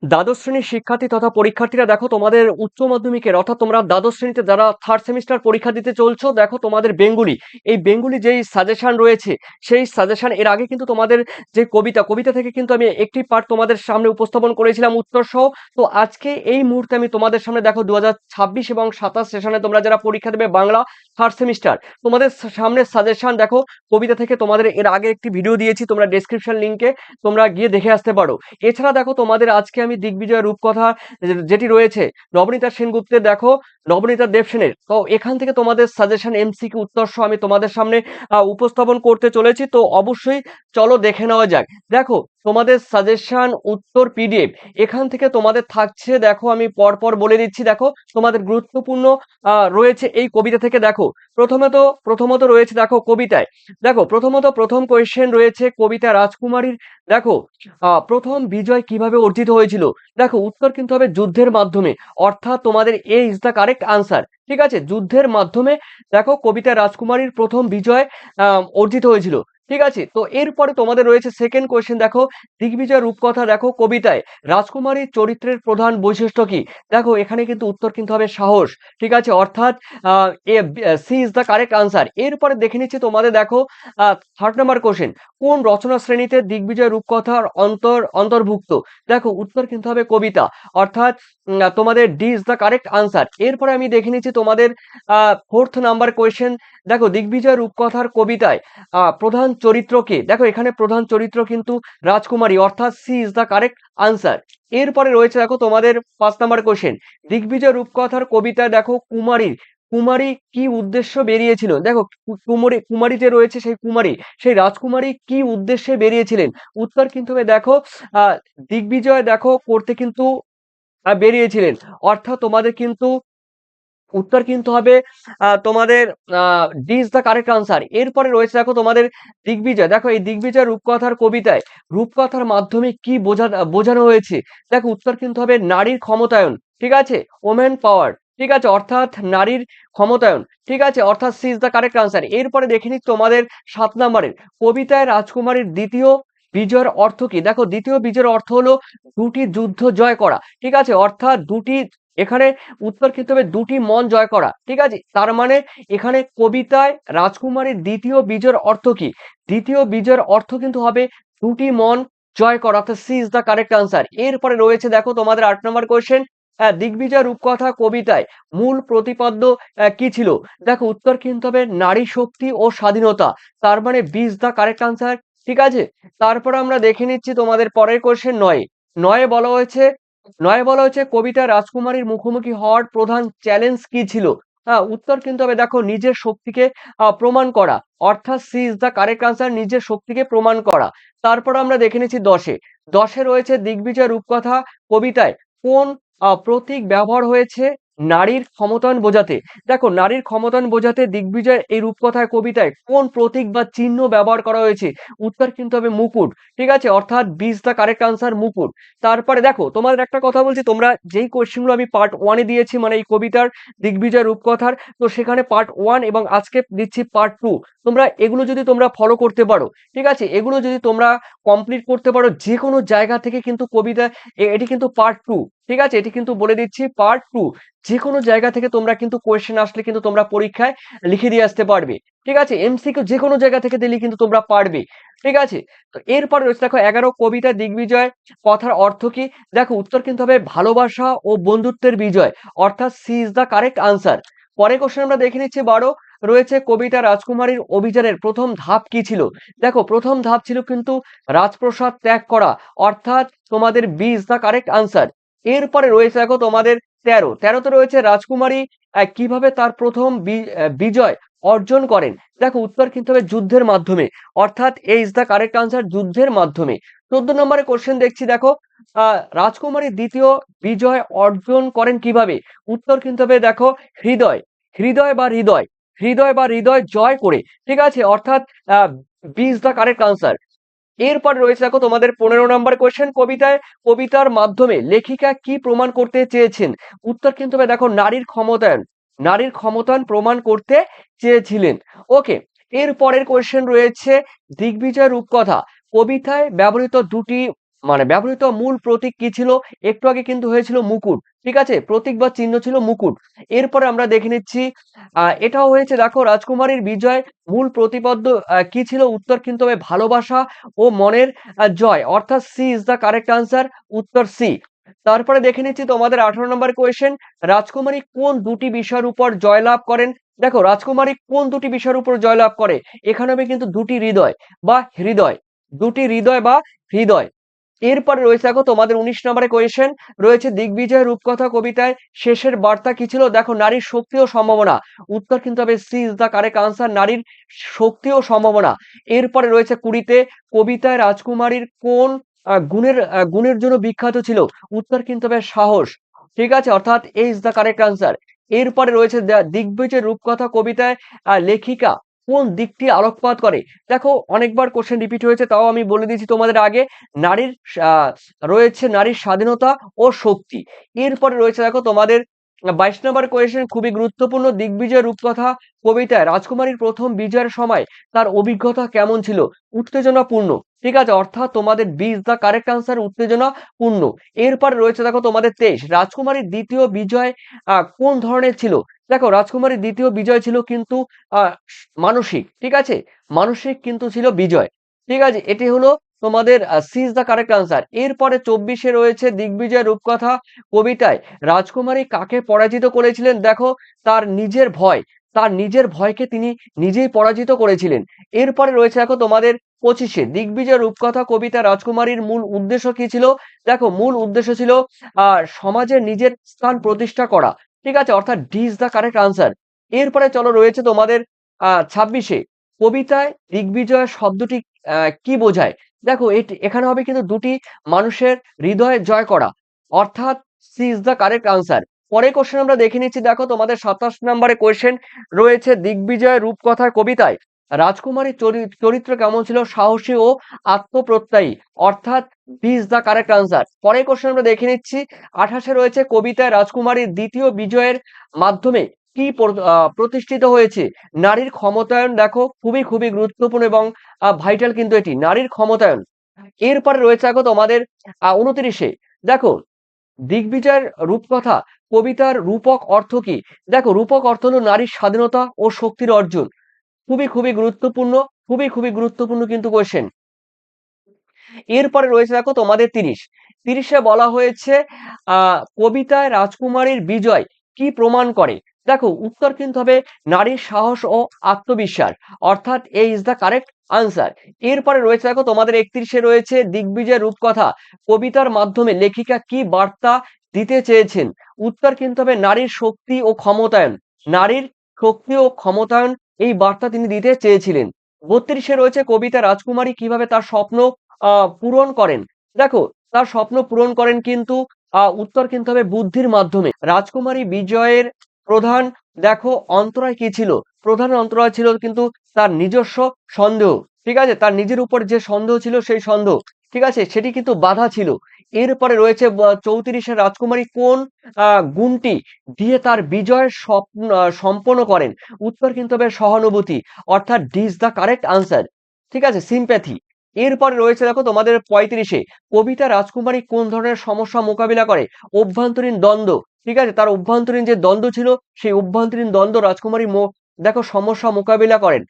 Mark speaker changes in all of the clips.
Speaker 1: দ্বাদশ শ্রেণীর শিক্ষার্থী তথা পরীক্ষার্থীরা দেখো তোমাদের উচ্চ মাধ্যমিকের অর্থাৎ তোমরা দ্বাদশ শ্রেণীতে যারা থার্ড সেমিস্টার পরীক্ষা দিতে চলছো, দেখো তোমাদের বেঙ্গলি এই বেঙ্গলি যেই সাজেশন রয়েছে সেই সাজেশন এর আগে কিন্তু তোমাদের যে কবিতা থেকে কিন্তু আমি একটি পার্ট তোমাদের সামনে উপস্থাপন করেছিলাম উত্তর সহ। তো আজকে এই মুহূর্তে আমি তোমাদের সামনে দেখো 2026 এবং 27 সেশনে তোমরা যারা পরীক্ষা দেবে বাংলা থার্ড সেমিস্টার, তোমাদের সামনে সাজেশন দেখো কবিতা থেকে তোমাদের এর আগে একটি ভিডিও দিয়েছি, তোমরা ডেসক্রিপশন লিংকে তোমরা গিয়ে দেখে আসতে পারো। এছাড়া দেখো তোমাদের আজকে আমি দিগ্বিজয় রূপকথা যেটি রয়েছে নবনীতা সেনগুপ্তের, দেখো নবনীতা দেবসেনের, তো এখান থেকে তোমাদের সাজেশন এমসিকিউ উত্তর সহ আমি তোমাদের সামনে উপস্থাপন করতে চলেছি। তো অবশ্যই চলো দেখে নেওয়া যাক। দেখো তোমাদের সাজেশন উত্তর পিডিএফ এখান থেকে তোমাদের থাকছে, দেখো আমি পরপর বলে দিচ্ছি। দেখো তোমাদের গুরুত্বপূর্ণ রয়েছে এই কবিতা থেকে। দেখো প্রথমত রয়েছে দেখো কবিতায়, দেখো প্রথম কোয়েশ্চেন রয়েছে কবিতা রাজকুমারীর, দেখো প্রথম বিজয় কিভাবে অর্জিত হয়েছিল। দেখো উত্তর কিন্তু হবে যুদ্ধের মাধ্যমে, অর্থাৎ তোমাদের এ ইজ দ্য কারেক্ট আনসার। ঠিক আছে, যুদ্ধের মাধ্যমে দেখো কবিতা রাজকুমারীর প্রথম বিজয় অর্জিত হয়েছিল। ঠিক আছে, তো এরপরে তোমাদের রয়েছে সেকেন্ড কোয়েশ্চেন, দেখো দিগ্বিজয় রূপকথা দেখো কবিতায় রাজকুমারীর চরিত্রের প্রধান বৈশিষ্ট্য কি। দেখো এখানে কিন্তু উত্তর কিন্তু হবে সাহস। ঠিক আছে, অর্থাৎ C is the correct answer. এরপরে দেখে নিচ্ছি তোমাদের, দেখো থার্ড নাম্বার কোশ্চেন, কোন রচনা শ্রেণীতে দিগ্বিজয় রূপকথার অন্তর্ভুক্ত। দেখো উত্তর কিন্তু হবে কবিতা, অর্থাৎ তোমাদের D is the correct answer. এরপরে আমি দেখে নিচ্ছি তোমাদের ফোর্থ নাম্বার কোয়েশ্চেন, দেখো দিগ্বিজয় রূপকথার কবিতায় প্রধান চরিত্র কে। দেখো এখানে প্রধান চরিত্র কিন্তু রাজকুমারী, অর্থাৎ C is the correct answer. এরপরে রয়েছে দেখো তোমাদের 5 নাম্বার কোশ্চেন, দিগ্বিজয় রূপকথার কবিতায় দেখো কুমারী কি উদ্দেশ্য বেরিয়েছিল। দেখো কুমারী যে রয়েছে সেই রাজকুমারী কি উদ্দেশ্যে বেরিয়েছিলেন। উত্তর কিন্তু হবে দেখো দিগ্বিজয় দেখো করতে কিন্তু বেরিয়েছিলেন, অর্থাৎ তোমাদের কিন্তু উত্তর কিন্তু হবে তোমাদের D is the correct answer. এরপরে রয়েছে দেখো তোমাদের দিগ্বিজয়, দেখো এই দিগ্বিজয় রূপকথার কবিতায় রূপকথার মাধ্যমে কি বোঝানো হয়েছে। দেখো উত্তর কিন্তু হবে নারীর ক্ষমতায়ন। ঠিক আছে, ওমেন পাওয়ার। ঠিক আছে, অর্থাৎ নারীর ক্ষমতায়ন। ঠিক আছে, অর্থাৎ C is the correct answer. এরপরে দেখে নিচ্ছি তোমাদের 7 নাম্বারের কবিতায় রাজকুমারীর দ্বিতীয় বিজয়ের অর্থ কি। দেখো দ্বিতীয় বিজয়ের অর্থ হলো দুটি যুদ্ধ জয় করা। ঠিক আছে, অর্থাৎ দুটি, এখানে উত্তর কিন্তু হবে দুটি মন জয় করা। ঠিক আছে, তার মানে এখানে কবিতায় রাজকুমারীর দ্বিতীয় বিজয়ের অর্থ কি। দ্বিতীয় বিজয়ের অর্থ কিন্তু হবে দুটি মন জয় করা, অর্থাৎ C is the correct answer. এরপরে রয়েছে দেখো তোমাদের 8 নম্বর কোয়েশ্চেন, দিগ্বিজয় রূপকথা কবিতায় মূল প্রতিপাদ্য কি ছিল। দেখো উত্তর কিন্তু হবে নারী শক্তি ও স্বাধীনতা, তার মানে B is the correct answer. ঠিক আছে, তারপর আমরা দেখে নিচ্ছি তোমাদের পরের কোয়েশ্চেন 9। নয়ে বলা হয়েছে কবিতা রাজকুমারীর মুখোমুখি হওয়ার প্রধান চ্যালেঞ্জ কি ছিল। হ্যাঁ, উত্তর কিন্তু হবে দেখো নিজের শক্তিকে প্রমাণ করা, অর্থাৎ C is the correct answer, নিজের শক্তিকে প্রমাণ করা। তারপর আমরা দেখে নিচ্ছি 10-এ রয়েছে দিগ্বিজয় রূপকথা কবিতায় কোন প্রতীক ব্যবহার হয়েছে নারীর ক্ষমতায়ন বোঝাতে। দেখো নারীর ক্ষমতায়ন বোঝাতে দিগ্বিজয় এই রূপকথায় কবিতায় কোন প্রতীক বা চিহ্ন ব্যবহার করা হয়েছে। উত্তর কিন্তু হবে মুকুট। ঠিক আছে, অর্থাৎ B is the correct answer, মুকুট। তারপরে দেখো তোমাদের একটা কথা বলছি, তোমরা যেই কোয়েশ্চেনগুলো আমি পার্ট 1-এ দিয়েছি, মানে এই কবিতার দিগ্বিজয় রূপকথার, তো সেখানে পার্ট 1 এবং আজকে দিচ্ছি পার্ট 2। তোমরা এগুলো যদি তোমরা ফলো করতে পারো, ঠিক আছে, এগুলো যদি তোমরা কমপ্লিট করতে পারো, যে কোনো জায়গা থেকে কিন্তু কবিতা, এটি কিন্তু পার্ট 2। ঠিক আছে, এটি কিন্তু বলে দিচ্ছি পার্ট 2। যে কোনো জায়গা থেকে তোমরা কিন্তু কোয়েশ্চেন আসলে কিন্তু তোমরা পরীক্ষায় লিখে দিয়ে আসতে পারবে। ঠিক আছে, এমসিকিউ যে কোনো জায়গা থেকে দিলে কিন্তু তোমরা পারবে। ঠিক আছে, তো এরপর রয়েছে দেখো 11 কবিতা দিগ্বিজয় কথার অর্থ কি। দেখো উত্তর কিন্তু হবে ভালোবাসা ও বন্ধুত্বের বিজয়, অর্থাৎ C is the correct answer. পরে কোশ্চেন আমরা দেখে নিচ্ছি 12, রয়েছে কবিতা রাজকুমারীর অভিযানের প্রথম ধাপ কি ছিল। দেখো প্রথম ধাপ ছিল কিন্তু রাজপ্রাসাদ ত্যাগ করা, অর্থাৎ তোমাদের B is the correct answer. এরপরে রয়েছে দেখো তোমাদের 13-তে রয়েছে রাজকুমারী কিভাবে তার প্রথম বিজয় অর্জন করেন। দেখো উত্তর কিন্তু হবে যুদ্ধের মাধ্যমে, অর্থাৎ এ ইজ দ্য কারেক্ট আনসার, যুদ্ধের মাধ্যমে। 14 নম্বরে কোশ্চেন দেখছি, দেখো রাজকুমারী দ্বিতীয় বিজয় অর্জন করেন কিভাবে। উত্তর কিন্তু হবে দেখো হৃদয় হৃদয় বা হৃদয় হৃদয় বা হৃদয় জয় করে। ঠিক আছে, অর্থাৎ B is the correct answer. এরপর রয়েছে দেখো তোমাদের 15 নম্বর কোয়েশ্চেন, কবিতার মাধ্যমে লেখিকা কি প্রমাণ করতে চেয়েছেন। উত্তর কিন্তু হবে দেখো নারীর ক্ষমতায়ন প্রমাণ করতে চেয়েছিলেন। ওকে, এর পরের কোয়েশ্চেন রয়েছে দিগ্বিজয় রূপকথা কবিতায় ব্যবহৃত দুটি মানে ব্যবহৃত মূল প্রতীক কি ছিল? একটু আগে কিন্তু হয়েছিল মুকুট। ঠিক আছে? প্রতীক বা চিহ্ন ছিল মুকুট। এরপরে আমরা দেখে নিচ্ছি এটাও হয়েছে দেখো রাজকুমারীর বিজয় মূল প্রতিপাদ্য কি ছিল? উত্তর কিন্তু হবে ভালোবাসা ও মনের জয়। অর্থাৎ C is the correct answer, উত্তর সি। তারপরে দেখে নিচ্ছি তোমাদের 18 নম্বর কোয়েশ্চেন, রাজকুমারী কোন দুটি বিষয়ের উপর জয়লাভ করেন? দেখো রাজকুমারী কোন দুটি বিষয়ের উপর জয়লাভ করে? এখানে হবে কিন্তু দুটি হৃদয় বা হৃদয়। দুটি হৃদয় বা হৃদয়। এরপরে রয়েছে দেখো তোমাদের 19 নম্বরে কোয়েশ্চেন রয়েছে দিগ্বিজয় রূপকথা কবিতায় শেষের বার্তা কি ছিল? দেখো নারীর শক্তি ও সম্ভাবনা। উত্তর কিন্তু হবে C is the correct answer, নারীর শক্তি ও সম্ভাবনা। এরপরে রয়েছে 20 তে কবিতায় রাজকুমারীর কোন গুণের জন্য বিখ্যাত ছিল? উত্তর কিন্তু হবে সাহস। ঠিক আছে, অর্থাৎ এ ইজ দ্য কারেক্ট আনসার। এরপরে রয়েছে দিগ্বিজয় রূপকথা কবিতায় লেখিকা কোন দিকটি আলোকপাত করে? দেখো অনেকবার কোশ্চেন রিপিট হয়েছে, তাও আমি বলে দিয়েছি তোমাদের আগে। নারীর রয়েছে নারীর স্বাধীনতা ও শক্তি। এরপরে রয়েছে দেখো তোমাদের 22 নম্বর কোয়েশ্চেন খুবই গুরুত্বপূর্ণ, দিগ্বিজয় রূপকথা কবিতায় রাজকুমারীর প্রথম বিজয়ের সময় তার অভিজ্ঞতা কেমন ছিল? উত্তেজনাপূর্ণ। ঠিক আছে, অর্থাৎ তোমাদের B is the correct answer, উত্তেজনাপূর্ণ। এরপরে রয়েছে দেখো তোমাদের 23, রাজকুমারীর দ্বিতীয় বিজয় কোন ধরনের ছিল? দেখো রাজকুমারীর দ্বিতীয় বিজয় ছিল কিন্তু আহ মানসিক। ঠিক আছে, মানসিক কিন্তু ছিল বিজয়। ঠিক আছে, এটি হলো তোমাদের C is the correct answer. এরপরে 24 রয়েছে দিগ্বিজয় রূপকথা কবিতায় রাজকুমারী কাকে পরাজিত করেছিলেন? দেখো তার নিজের ভয়, তার নিজের ভয়কে তিনি নিজেই পরাজিত করেছিলেন। এরপরে রয়েছে দেখো তোমাদের 25 দিগ্বিজয় রূপকথা কবিতা রাজকুমারীর মূল উদ্দেশ্য কি ছিল? দেখো মূল উদ্দেশ্য ছিল সমাজে নিজের স্থান প্রতিষ্ঠা করা। ঠিক আছে, অর্থাৎ D is the correct answer. এরপরে চলো রয়েছে তোমাদের 26 কবিতায় দিগ্বিজয় শব্দটি কি বোঝায়? দেখো এখানে হবে কিন্তু দুটি মানুষের হৃদয়ে জয় করা, অর্থাৎ C is the correct answer. পরের কোশ্চেন আমরা দেখে নিচ্ছি, দেখো তোমাদের 27 নম্বরে কোশ্চেন রয়েছে দিগ্বিজয় রূপকথার কবিতায় রাজকুমারীর চরিত্র কেমন ছিল? সাহসী ও আত্মপ্রত্যয়ী, অর্থাৎ B is the correct answer. পরের কোশ্চেন আমরা দেখে নিচ্ছি, 28 রয়েছে কবিতায় রাজকুমারীর দ্বিতীয় বিজয়ের মাধ্যমে কি প্রতিষ্ঠিত হয়েছে? নারীর ক্ষমতায়ন। দেখো খুবই খুবই গুরুত্বপূর্ণ এবং ভাইটাল কিন্তু এটি, নারীর ক্ষমতায়ন। এরপরে রয়েছে দেখো তোমাদের 29, দেখো দিগ্বিজয়ের রূপকথা কবিতার রূপক অর্থ কি? দেখো রূপক অর্থ হলো নারীর স্বাধীনতা ও শক্তির অর্জন। খুবই খুবই গুরুত্বপূর্ণ, খুবই খুবই গুরুত্বপূর্ণ কিন্তু কোয়েশ্চেন। এরপরে রয়েছে দেখো তোমাদের 30 বলা হয়েছে কবিতায় রাজকুমারীর বিজয় কি প্রমাণ করে? দেখো উত্তর কিন্তু হবে নারীর সাহস ও আত্মবিশ্বাস, অর্থাৎ এ ইজ দ্য কারেক্ট আনসার। এরপরে রয়েছে দেখো তোমাদের 31 রয়েছে দিগ্বিজয় রূপকথা কবিতার মাধ্যমে লেখিকা কি বার্তা দিতে চেয়েছেন? উত্তর কিন্তু হবে নারীর শক্তি ও ক্ষমতায়ন, নারীর শক্তি ও ক্ষমতায়ন এই বার্তা তিনি দিতে চেয়েছিলেন। 32 রয়েছে কবিতা রাজকুমারী কিভাবে তার স্বপ্ন পূরণ করেন? দেখো তার স্বপ্ন পূরণ করেন কিন্তু উত্তর কিন্তু হবে বুদ্ধির মাধ্যমে। রাজকুমারী বিজয়ের প্রধান দেখো অন্তরায় কি ছিল? প্রধান অন্তরায় ছিল কিন্তু তার নিজস্ব সন্দেহ। ঠিক আছে, তার নিজের উপর যে সন্দেহ ছিল সেই সন্দেহ, ঠিক আছে, সেটি কিন্তু বাধা ছিল। এরপরে রয়েছে 34 রাজকুমারী কোন গুণটি দিয়ে তার বিজয়ের স্বপ্ন সম্পন্ন করেন? উত্তর কিন্তু হবে সহানুভূতি, অর্থাৎ D is the correct answer. ঠিক আছে, সিম্প্যাথি। এরপরে রয়েছে দেখো তোমাদের 35 কবিতা রাজকুমারী কোন ধরনের সমস্যা মোকাবিলা করে? অভ্যন্তরীণ দ্বন্দ্ব। ঠিক আছে, তার অভ্যন্তরীণ যে দ্বন্দ্ব ছিল সেই অভ্যন্তরীণ দ্বন্দ্ব রাজকুমারী দেখো সমস্যা মোকাবিলা করেন।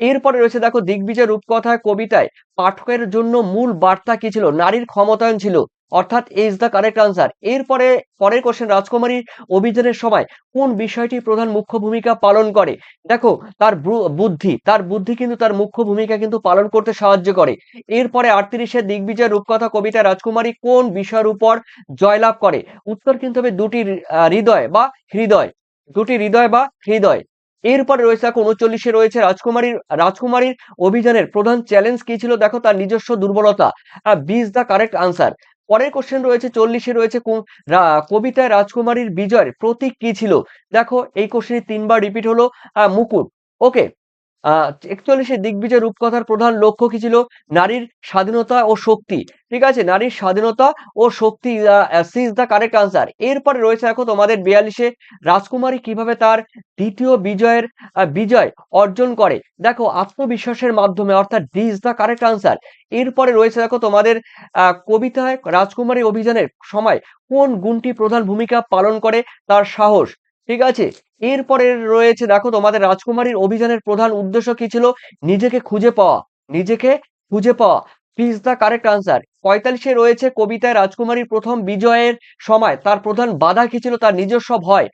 Speaker 1: এরপরে রয়েছে দেখো দিগ্বিজয় রূপকথায় কবিতায় পাঠকের জন্য মূল বার্তা কি ছিল? নারীর ক্ষমতায়ন ছিল, অর্থাৎ এ ইজ দ্য কারেক্ট আনসার। এরপরে পরের কোশ্চেন, রাজকুমারীর অভিযানের সময় কোন বিষয়টি প্রধান মুখ্য ভূমিকা পালন করে? দেখো তার বুদ্ধি, তার বুদ্ধি কিন্তু তার মুখ্য ভূমিকা কিন্তু পালন করতে সাহায্য করে। এরপরে 38 দিগ্বিজয় রূপকথা কবিতা রাজকুমারী কোন বিষয়ের উপর জয়লাভ করে? উত্তর কিন্তু হবে দুটি হৃদয় বা হৃদয়, দুটি হৃদয় বা হৃদয়। এরপরে রয়েছে দেখো 39 রয়েছে রাজকুমারীর অভিযানের প্রধান চ্যালেঞ্জ কি ছিল? দেখো তার নিজস্ব দুর্বলতা, B is the correct answer. পরের কোশ্চেন রয়েছে 40 রয়েছে কবিতায় রাজকুমারীর বিজয়ের প্রতীক কি ছিল? দেখো এই কোশ্চেন 3বার রিপিট হলো মুকুট। ওকে, 41 দিগ্বিজয় রূপকথার প্রধান লক্ষ্য কি ছিল? নারীর স্বাধীনতা ও শক্তি। ঠিক আছে, নারীর স্বাধীনতা ও শক্তি, C is the correct answer. এরপরে রয়েছে দেখো তোমাদের 42-এ রাজকুমারী কিভাবে তার দ্বিতীয় বিজয় অর্জন করে? দেখো আত্মবিশ্বাসের মাধ্যমে, অর্থাৎ D is the correct answer. এরপরে রয়েছে দেখো তোমাদের কবিতায় রাজকুমারী অভিযানের সময় কোন গুণটি প্রধান ভূমিকা পালন করে? তার সাহস। ঠিক আছে, এরপরে রয়েছে দেখো তোমাদের রাজকুমারীর অভিযানের প্রধান উদ্দেশ্য কি ছিল? নিজেকে খুঁজে পাওয়া। নিজেকে খুঁজে পাওয়া ইজ দ্য কারেক্ট আনসার। 45-এ রয়েছে কবিতায় রাজকুমারীর প্রথম বিজয়ের সময় তার প্রধান বাধা কি ছিল? তার নিজস্ব ভয়।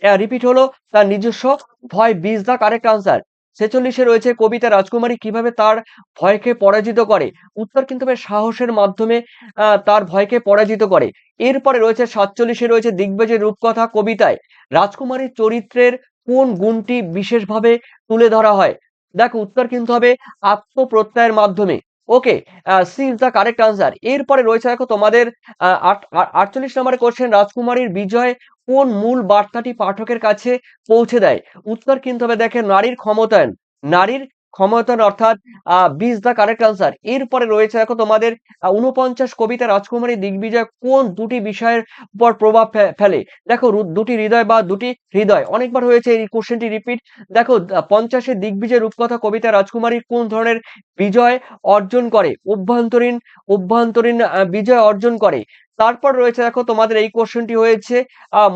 Speaker 1: রিপিট হলো, তার নিজস্ব ভয়, B is the correct answer. 46-এ রয়েছে কবিতা রাজকুমারী কিভাবে তার ভয়কে পরাজিত করে? উত্তর কিন্তু হবে সাহসের মাধ্যমে তার ভয়কে পরাজিত করে। এরপরে রয়েছে 47-এ রয়েছে দিগ্বিজয় রূপকথা কবিতায় রাজকুমারীর চরিত্রের কোন গুণটি বিশেষভাবে তুলে ধরা হয়? দেখো উত্তর কিন্তু হবে আত্মপ্রত্যয়ের মাধ্যমে। Okay, C is the correct answer. এরপরে রয়েছে দেখো তোমাদের 48 নম্বরের কোশ্চেন, রাজকুমারীর বিজয় কোন মূল বার্তাটি পাঠকের কাছে পৌঁছে দেয়? উত্তর কিন্তু হবে দেখেন নারীর ক্ষমতায়ন। নারীর ক্ষমতায়ন, অর্থাৎ B is the correct answer. এরপরে রয়েছে দেখো তোমাদের 49 কবিতা রাজকুমারী দিগ্বিজয় কোন দুটি বিষয়ের উপর প্রভাব ফেলে? দেখো দুটি হৃদয় বা দুটি হৃদয়, অনেকবার হয়েছে এই কোশ্চেনটি রিপিট। দেখো 50-এ দিগ্বিজয় রূপকথা কবিতা রাজকুমারী কোন ধরনের বিজয় অর্জন করে? অভ্যন্তরীণ বিজয় অর্জন করে। তারপর রয়েছে দেখো তোমাদের এই কোশ্চেনটি হয়েছে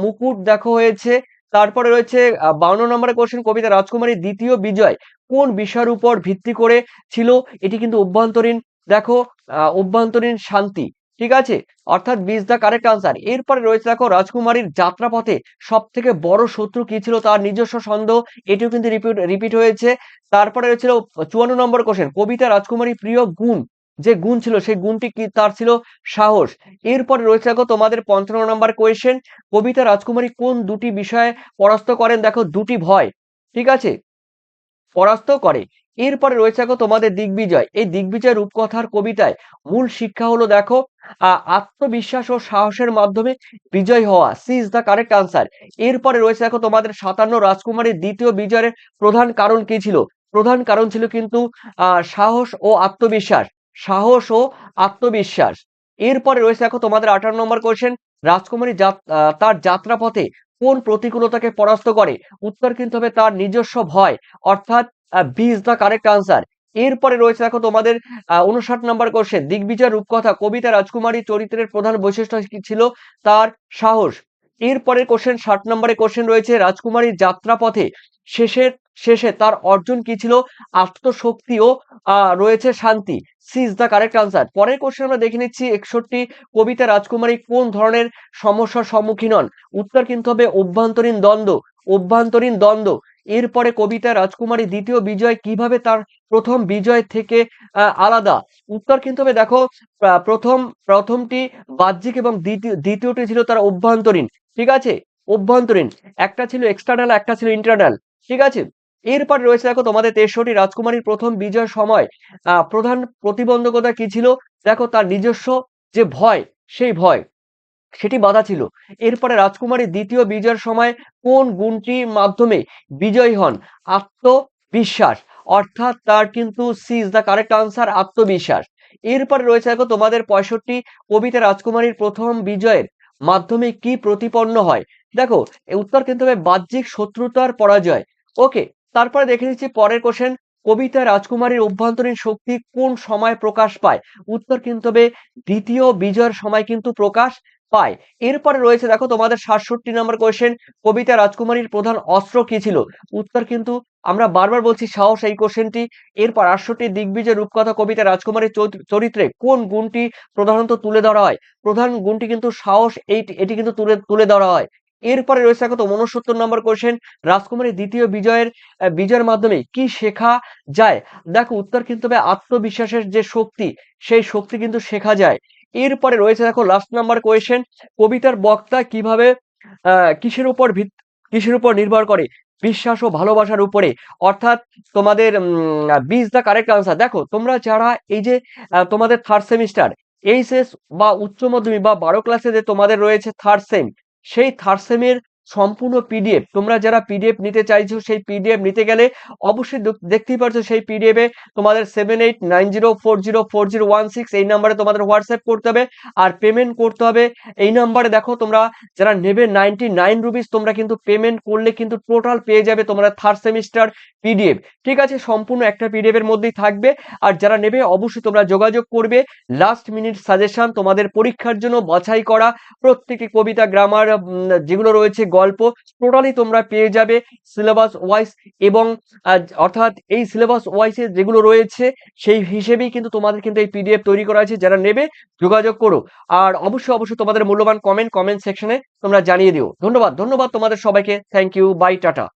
Speaker 1: মুকুট দেখো হয়েছে। তারপরে রয়েছে 52 নম্বরের কোশ্চেন, কবিতা রাজকুমারীর দ্বিতীয় বিজয় কোন বিষয়ের উপর ভিত্তি করে ছিল? এটি কিন্তু অভ্যন্তরীণ, দেখো অভ্যন্তরীণ শান্তি। ঠিক আছে, অর্থাৎ B is the correct answer. এরপরে রয়েছে দেখো রাজকুমারীর যাত্রাপথে সব থেকে বড় শত্রু কি ছিল? তার নিজস্ব সন্দেহ। এটিও কিন্তু রিপিট হয়েছে। তারপরে রয়েছিল 54 নম্বর কোশ্চেন, কবিতা রাজকুমারীর প্রিয় গুণ, যে গুণ ছিল সেই গুণটি কি? তার ছিল সাহস। এরপরে রয়েছে দেখো তোমাদের 55 নম্বর কোয়েশ্চেন, কবিতা রাজকুমারী কোন দুটি বিষয়ে পরাস্ত করেন? দেখো দুটি ভয়। ঠিক আছে, পরাস্ত করে। এরপরে রয়েছে দেখো তোমাদের দিগ্বিজয়। এই দিগ্বিজয় রূপকথার কবিতায় মূল শিক্ষা হলো দেখো আত্মবিশ্বাস ও সাহসের মাধ্যমে বিজয় হওয়া। C is the correct answer. এরপরে রয়েছে দেখো তোমাদের 57 রাজকুমারীর দ্বিতীয় বিজয়ের প্রধান কারণ কি ছিল? প্রধান কারণ ছিল কিন্তু সাহস ও আত্মবিশ্বাস। সাহস ও আত্মবিশ্বাস। এরপরে রয়েছে দেখো তোমাদের 58 নম্বর কোশ্চেন, রাজকুমারী তার যাত্রাপথে কোন প্রতিকূলতাকে পরাস্ত করে? উত্তর কিন্তু হবে তার নিজস্ব ভয়, অর্থাৎ B is the correct answer. এরপরে রয়েছে দেখো তোমাদের 59 নম্বর কোশ্চেন, দিগ্বিজয় রূপকথা কবিতা রাজকুমারী চরিত্রের প্রধান বৈশিষ্ট্য কি ছিল? তার সাহস। এরপরের কোশ্চেন 60 নম্বরের কোশ্চেন রয়েছে, রাজকুমারীর যাত্রাপথে শেষের শেষে তার অর্জন কি ছিল? আত্মশক্তি ও রয়েছে শান্তি। C is the correct answer. পরের কোশ্চেন আমরা দেখে নিচ্ছি 61, কবিতা রাজকুমারী কোন ধরনের সমস্যার সম্মুখীন হন? উত্তর কিন্তু হবে অভ্যন্তরীণ দ্বন্দ্ব। অভ্যন্তরীণ দ্বন্দ্ব। এরপরে কবিতা রাজকুমারী দ্বিতীয় বিজয় কিভাবে তার প্রথম বিজয় থেকে আলাদা? উত্তর কিন্তু হবে দেখো প্রথমটি বাহ্যিক এবং দ্বিতীয়টি ছিল তার অভ্যন্তরীণ। ঠিক আছে, অভ্যন্তরীণ। একটা ছিল এক্সটার্নাল, একটা ছিল ইন্টারনাল। ঠিক আছে, এরপর রয়েছে দেখো তোমাদের 63, রাজকুমারীর প্রথম বিজয়ের সময় প্রধান প্রতিবন্ধকতা কি ছিল? দেখো তার নিজস্ব যে ভয়, সেই ভয়, সেটি বাধা ছিল। এরপরে রাজকুমারী দ্বিতীয় বিজয়ের সময় কোন গুণটির মাধ্যমে বিজয়ী হন? আত্মবিশ্বাস, অর্থাৎ তার কিন্তু C is the correct answer, আত্মবিশ্বাস। এরপরে রয়েছে দেখো তোমাদের 65, কবিতা রাজকুমারীর প্রথম বিজয়ের মাধ্যমে কি প্রতিপন্ন হয়? দেখো এই উত্তর কিন্তু হবে বাহ্যিক শত্রুতার পরাজয়। ওকে, তারপরে দেখে নিচ্ছি পরের কোশ্চেন, কবিতা রাজকুমারীর অভ্যন্তরীণ শক্তি কোন সময় প্রকাশ পায়? উত্তর কিন্তু হবে দ্বিতীয় বিজয়ের সময় কিন্তু প্রকাশ পায়। এরপরে রয়েছে দেখো তোমাদের 67 নম্বর কোশ্চেন, কবিতা রাজকুমারীর প্রধান অস্ত্র কি ছিল? উত্তর কিন্তু আমরা বারবার বলছি সাহস, এই কোশ্চেনটি। এরপর 68, দিগ্বিজয় রূপকথা কবিতা রাজকুমারীর চরিত্রে কোন গুণটি প্রধানত তুলে ধরা হয়? প্রধান গুণটি কিন্তু সাহস, এটি কিন্তু তুলে ধরা হয়। এরপরে রয়েছে দেখো তো 69 নম্বর কোশ্চেন, রাজকুমারীর দ্বিতীয় বিজয়ের মাধ্যমে কি শেখা যায়? দেখো উত্তর কিন্তু হবে আত্মবিশ্বাসের যে শক্তি, সেই শক্তি কিন্তু শেখা যায়। এরপরে রয়েছে দেখো লাস্ট নাম্বার কোয়েশ্চেন, কবিতার বক্তা কিভাবে কিসের উপর কিসের উপর নির্ভর করে? বিশ্বাস ও ভালোবাসার উপরে, অর্থাৎ তোমাদের B is the correct answer. দেখো তোমরা যারা এই যে তোমাদের থার্ড সেমিস্টার এইচএস বা উচ্চ মাধ্যমিক বা 12 ক্লাসে যে তোমাদের রয়েছে থার্ড সেম, সেই থার্ড সেমের সম্পূর্ণ পিডিএফ। তোমরা যারা পিডিএফ নিতে চাইছো সেই পিডিএফ নিতে গেলে অবশ্যই দেখতেই পারছো সেই পিডিএফ এ তোমাদের 7890404016 এই নাম্বারে তোমাদের হোয়াটসঅ্যাপ করতে হবে আর পেমেন্ট করতে হবে এই নাম্বারে। দেখো তোমরা যারা নেবে 99 রুপিস তোমরা কিন্তু পেমেন্ট করলে কিন্তু টোটাল পেয়ে যাবে তোমরা থার্ড সেমিস্টার পিডিএফ। ঠিক আছে, সম্পূর্ণ একটা পিডিএফ এর মধ্যেই থাকবে। আর যারা নেবে অবশ্যই তোমরা যোগাযোগ করবে। লাস্ট মিনিট সাজেশন তোমাদের পরীক্ষার জন্য বাছাই করা প্রত্যেকটি কবিতা, গ্রামার, যেগুলো রয়েছে গল্প, টোটালি তোমরা পেয়ে যাবে সিলেবাস ওয়াইজ। এবং অর্থাৎ এই সিলেবাস ওয়াইজে যেগুলো রয়েছে সেই হিসেবেই কিন্তু তোমাদের কিন্তু এই পিডিএফ তৈরি করা আছে। যারা নেবে যোগাযোগ করো। আর অবশ্যই অবশ্যই তোমাদের মূল্যবান কমেন্ট সেকশনে তোমরা জানিয়ে দিও। ধন্যবাদ তোমাদের সবাইকে। Thank you, bye, tata.